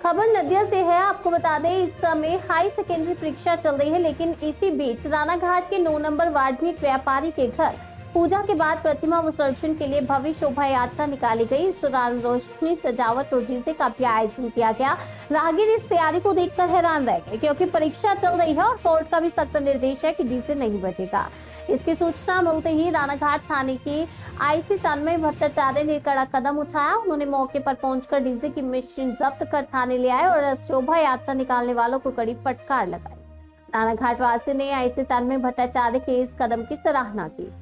खबर नदिया से है। आपको बता दें इस समय हाई सेकेंडरी परीक्षा चल रही है, लेकिन इसी बीच रानाघाट के 9 नंबर वार्ड में एक व्यापारी के घर पूजा के बाद प्रतिमा विसर्जन के लिए भव्य शोभा यात्रा निकाली गई। इस दौरान रोशनी, सजावट और डीजे का भी आयोजन किया गया। राहगीर इस तैयारी को देखकर हैरान रह गए, क्योंकि परीक्षा चल रही है और कोर्ट का भी सख्त निर्देश है कि डीजे नहीं बजेगा। इसकी सूचना मिलते ही रानाघाट थाने की आईसी तन्मय भट्टाचार्य ने कड़ा कदम उठाया। उन्होंने मौके पर पहुंचकर डीजे की मशीन जब्त कर थाने ले आए और शोभा यात्रा निकालने वालों को कड़ी फटकार लगाई। रानाघाट वासी ने आईसी तन्मय भट्टाचार्य के इस कदम की सराहना की।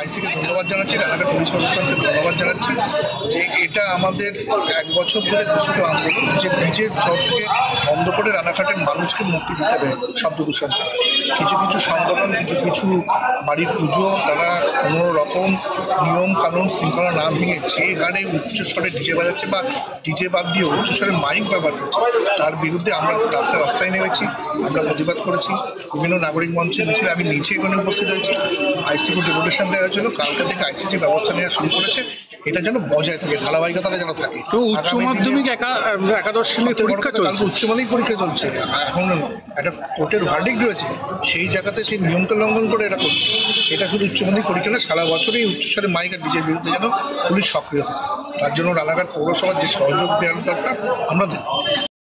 আইসিকে ধন্যবাদ জানাচ্ছি, রানাঘাট পুলিশ প্রশাসনকে ধন্যবাদ জানাচ্ছি যে এটা আমাদের 1 বছর ধরে ঘোষিত আন্দোলন যে ব্রিজের সব থেকে বন্ধ করে রানাঘাটের মানুষকে মুক্তি দিতে হবে শব্দ দূষণ। কিছু কিছু সংগঠন, কিছু বাড়ির পুজো, তারা কোনো রকম নিয়ম কানুন শৃঙ্খলা না ভেঙে যে হারে উচ্চস্বরে ডিজে বাজাচ্ছে বা ডিজে বাদ দিয়ে উচ্চস্বরে মাইক ব্যবহার করছে, তার বিরুদ্ধে আমরা রাস্তায় নেমেছি, আমরা প্রতিবাদ করেছি। বিভিন্ন নাগরিক মঞ্চের মিছিলে আমি নিজে এখানে উপস্থিত হয়েছি। আইসিকে ডেপুটেশন দেওয়া হয়েছিল, কালকে থেকে আইসি যে ব্যবস্থা নেওয়া শুরু করেছে এটা যেন বজায় থাকে, ধারাবাহিকতাটা যেন থাকে। উচ্চ মাধ্যমিক একাদশ শ্রেণীর পরীক্ষা চলছে, উচ্চ মাধ্যমিক পরীক্ষা চলছে, এখন একটা কোর্টের ভার্ডিক্ট রয়েছে, সেই জায়গাতে সেই নিয়মকে লঙ্ঘন করে এটা করছে। এটা শুধু উচ্চ মাধ্যমিক পরীক্ষা না, সারা বছরই উচ্চস্বরে মাইক আর ডিজের বিরুদ্ধে যেন পুলিশ সক্রিয় থাকে। তার জন্য রানাঘাট পৌরসভার যে সহযোগ দেওয়ার দরকার আমরা দেব।